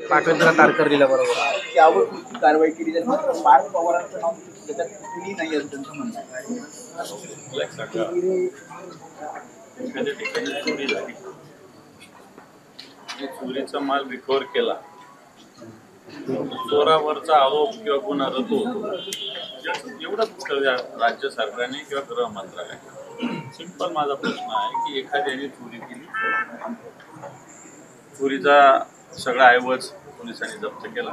पाटबंधीला तारकर्लीला बरोबर त्यावर कुठली कारवाई केली जाईल? पार्थ पवारांचं नाव त्याच्यात कुठली नाही असं त्यांचं म्हणणं आहे. एखाद्या ठिकाणी चोरी झाली, चोरीचा माल रिकव्हर केला, चोरावरचा आरोप किंवा गुन्हा रद्द होतो, एवढंच राज्य सरकारने किंवा गृह मंत्रालयाने. सिंपल माझा प्रश्न आहे की एखाद्याने चोरी केली, चोरीचा सगळा ऐवज पोलिसांनी जप्त केला,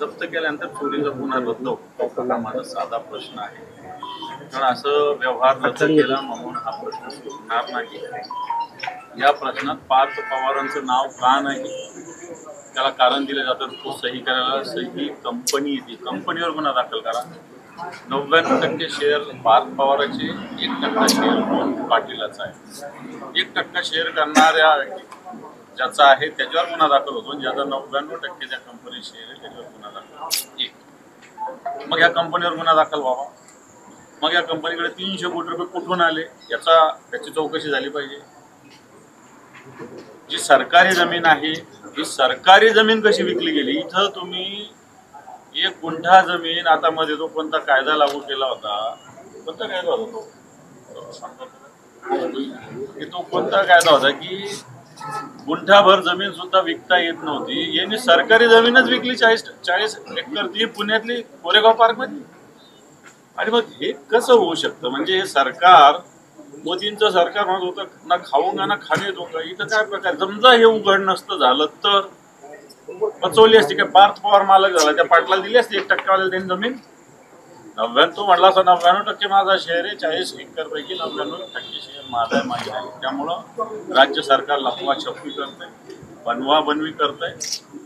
जप्त केल्यानंतर चोरीचा गुन्हा रद्द होतो, हा माझा साधा प्रश्न आहे. कारण असं व्यवहार रद्द केला म्हणून हा प्रश्न सुटणार नाही. या प्रश्नात पार्थ पवारांचं नाव का नाही त्याला कारण दिलं जातं. तो सही करायला सही कंपनी येते, कंपनीवर गुन्हा दाखल करा. 99% शेअर पार्थ पवाराचे, 1% शेअर पाटीलाचा आहे. 1% शेअर करणाऱ्या ज्याचा आहे त्याच्यावर गुन्हा दाखल होतो, ज्याचा 99% त्या कंपनी शेअर आहे त्याच्यावर गुन्हा दाखल. मग या कंपनीवर गुन्हा दाखल व्हावा, मग या कंपनीकडे 300 कोटी रुपये कुठून आले त्याची चौकशी झाली पाहिजे. जी सरकारी जमीन आहे ही सरकारी जमीन कशी विकली गेली? इथं तुम्ही 1 गुंठा जमीन, आता मध्ये तो कोणता कायदा लागू केला होता, कोणता कायदा होता तो कोणता कायदा होता की गुंठाभर जमीन सुद्धा विकता येत नव्हती. यांनी सरकारी जमीनच विकली 40 एकर, ती पुण्यातली कोरेगाव पार्क मध्ये. आणि मग हे कसं होऊ शकतं? म्हणजे हे सरकार, मोदींचं सरकार म्हणत होतं ना खाऊंगा ना खाणे दूंगा. इथं काय प्रकार? समजा हे उघड नसतं झालं तर पचवली असती काय? पार्थ पवार मालक झाला, त्या पाटलाला दिली असती 1% वाल्याला त्यांनी जमीन. 99 म्हटला असं 99% माझा शेअर आहे, 40 एकर पैकी 99% शेअर माझा माझी आहे. त्यामुळं राज्य सरकार लफवा-छपवी करतंय, बनवा-बनवी करतंय,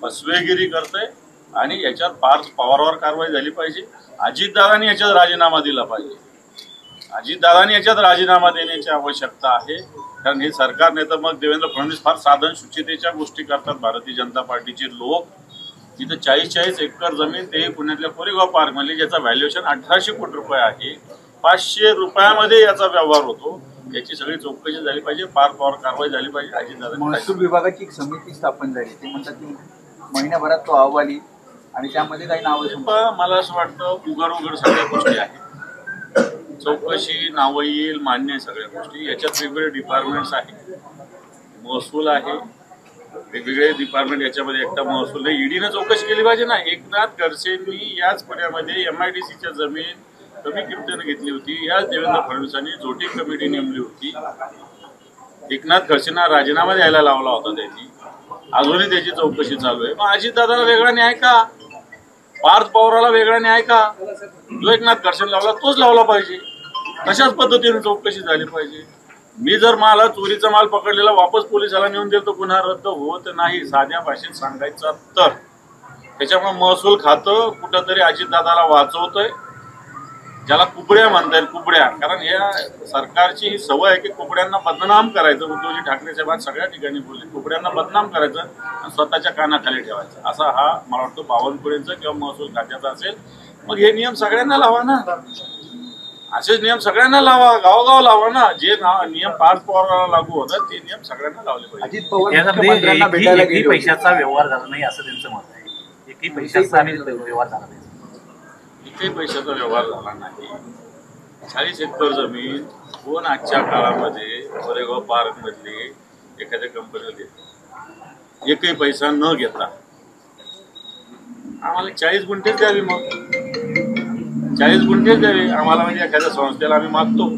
फसवेगिरी करतंय आणि याच्यात पार्थ पवारावर कारवाई झाली पाहिजे. अजितदादांनी याच्यात राजीनामा दिला पाहिजे. अजितदादांनी याच्यात राजीनामा देण्याची आवश्यकता आहे. कारण हे सरकार नाही तर मग देवेंद्र फडणवीस फार साधन शुचितेच्या गोष्टी करतात. भारतीय जनता पार्टीचे लोक तिथं 40 एकर जमीन, ते पुण्यातल्या कोरेगाव पार्क मध्ये, ज्याचा व्हॅल्युएशन 1800 कोटी रुपये आहे, 500 रुपयामध्ये याचा व्यवहार होतो. याची सगळी चौकशी झाली पाहिजे, पार्थ पवार कारवाई झाली पाहिजे. अजितदादा महसूल विभागाची एक समिती स्थापन झाली, ते म्हणतात की महिन्याभरात तो अहवाल येईल आणि त्यामध्ये काही नावं. मला असं वाटतं उघड सगळ्या गोष्टी आहेत, चौकशी, नावं येईल, मान्य आहे सगळ्या गोष्टी. याच्यात वेगवेगळे डिपार्टमेंट्स आहेत, महसूल आहे, वेगवेगळे डिपार्टमेंट याच्यामध्ये. एकटा महसूल नाही, ईडीनं चौकशी केली पाहिजे ना. एकनाथ खडसेंनी याच पुण्यामध्ये MIDCच्या जमीन कमी किमतीने घेतली होती, याच देवेंद्र फडणवीसांनी जोटी कमिटी नेमली होती. एकनाथ खडसेंना राजीनामा द्यायला लावला होता त्यांनी, अजूनही त्याची चौकशी चालू आहे. मग अजितदादाला वेगळा न्याय का? पार्थ पवाराला वेगळा न्याय का? जो एकनाथ खडसेंना लावला तोच लावला पाहिजे. तशाच पद्धतीने चौकशी झाली पाहिजे. मी जर चोरीचा माल पकडलेला वापस पोलिसाला नेऊन देतो, तो गुन्हा रद्द होत नाही. साध्या भाषेत सांगायचं तर त्याच्यामुळे महसूल खातं कुठंतरी अजितदादाला वाचवतंय, ज्याला कुबड्या म्हणतायत, कुबड्या. कारण या सरकारची ही सवय आहे की कुबड्यांना बदनाम करायचं. उद्धवजी ठाकरे साहेब सगळ्या ठिकाणी बोलले, कुबड्यांना बदनाम करायचं आणि स्वतःच्या कानाखाली ठेवायचं. असा हा मला वाटतं बावनकुळेंचा किंवा महसूल खात्याचा असेल. मग हे नियम सगळ्यांना लावा ना, असेच नियम सगळ्यांना लावा, गावोगाव लावा ना. जे नियम पार्थ पवाराला लागू होतात ते नियम सगळ्यांना लावले पाहिजे. अजित पवार एकही पैशाचा व्यवहार झाला नाही असं त्यांचं मत आहे. एकही पैशाचा व्यवहार झाला नाही, एकही पैशाचा व्यवहार झाला नाही. 40 एकर जमीन कोण आजच्या काळामध्ये कोरेगाव पार्क मधली एखाद्या कंपनीला देते एकही पैसा न घेता? आम्हाला 40 गुंठेच द्यावी, मग 40 गुंठेच द्यावे आम्हाला. म्हणजे एखाद्या संस्थेला आम्ही मागतो,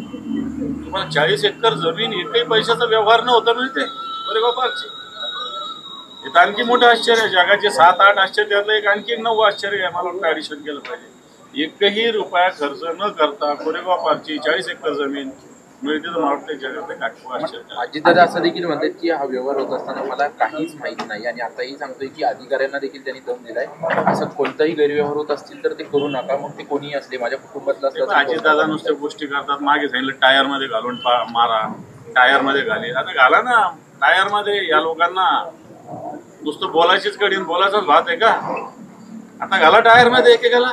तुम्हाला 40 एकर जमीन एकही पैशाचा व्यवहार न होता मिळते कोरेगाव पार्कचे. हे आणखी मोठं आश्चर्य आहे. जगाचे 7-8 आश्चर्यातलं एक आणखी एक 9वं आश्चर्य आहे. मला वाटतं ऍडिशन केलं पाहिजे. एकही रुपया खर्च न करता कोरेगाव पार्कची 40 एकर जमीन मिळते, तर मला वाटतं जगातलं काटकोर आश्चर्य. अजितदादा असं देखील म्हणतात की हा व्यवहार होत असताना मला काहीच माहिती नाही, आणि आताही सांगतोय की अधिकाऱ्यांना देखील त्यांनी दम दिलाय. असं कोणताही गैरव्यवहार होत असतील तर ते करू नका, मग ते कोणीही असले, माझ्या कुटुंबातलं असलं. अजितदादा नुसत्या गोष्टी करतात. मागे सांगितलं टायर मध्ये घालून मारा, टायर मध्ये घाले. आता घाला ना टायर मध्ये. या लोकांना नुसतं बोलायचीच कडी, बोलायचाच भात आहे का? आता घाला टायर मध्ये एकेकाला.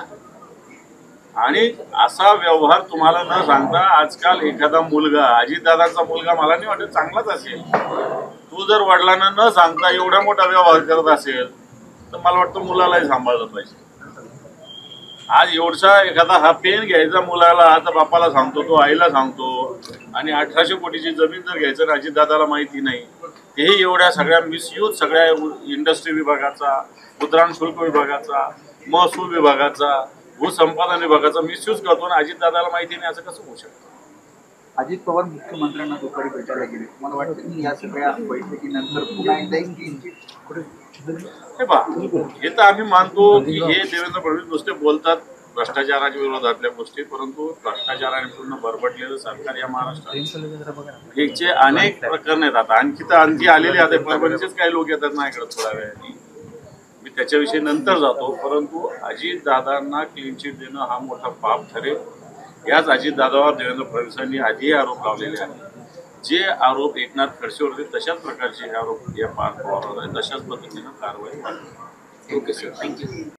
आणि असा व्यवहार तुम्हाला न सांगता आजकाल एखादा मुलगा, अजितदादांचा मुलगा मला नाही वाटत चांगलाच असेल, तू जर वडिलांना न सांगता एवढा मोठा व्यवहार करत असेल तर मला वाटतं मुलालाही सांभाळलं पाहिजे. आज एवढसा एखादा हा पेन घ्यायचा मुलाला, आता बापाला सांगतो, तो आईला सांगतो, आणि 1800 कोटीची जमीन जर घ्यायचं तर अजितदादाला माहिती नाही, तेही एवढ्या सगळ्या मिसयूज सगळ्या इंडस्ट्री विभागाचा, उद्राण शुल्क विभागाचा, महसूल विभागाचा, भूसंपादन विभागाचा मिसयूज करतो आणि अजितदादाला माहिती नाही, असं कसं होऊ शकतं? अजित पवार मुख्यमंत्र्यांना दुपारी भेटायला गेले. मला वाटतं की या सगळ्या बैठकीनंतर पुन्हा एकदा एक क्लीन चिट हे पहा, हे तर आम्ही मानतो की हे देवेंद्र फडणवीस नुसते बोलतात भ्रष्टाचाराच्या विरोधातल्या गोष्टी, परंतु भ्रष्टाचाराने पूर्ण बरबटलेलं सरकार या महाराष्ट्रात ह्याचे अनेक प्रकरण आहेत. आता आणखी आलेले आता परभणीचेच काही लोक येतात माझ्याकडे थोड्या वेळाने, मी त्याच्याविषयी नंतर जातो. परंतु अजितदादांना क्लीन चिट देणं हा मोठा पाप ठरेल. याच अजितदादावर देवेंद्र फडणवीसांनी आधीही आरोप लावलेले आहेत. जे आरोप एकनाथ खडसे होते तशाच प्रकारचे हे आरोप या पार पवार तशाच पद्धतीनं कारवाई. Okay sir, thank you.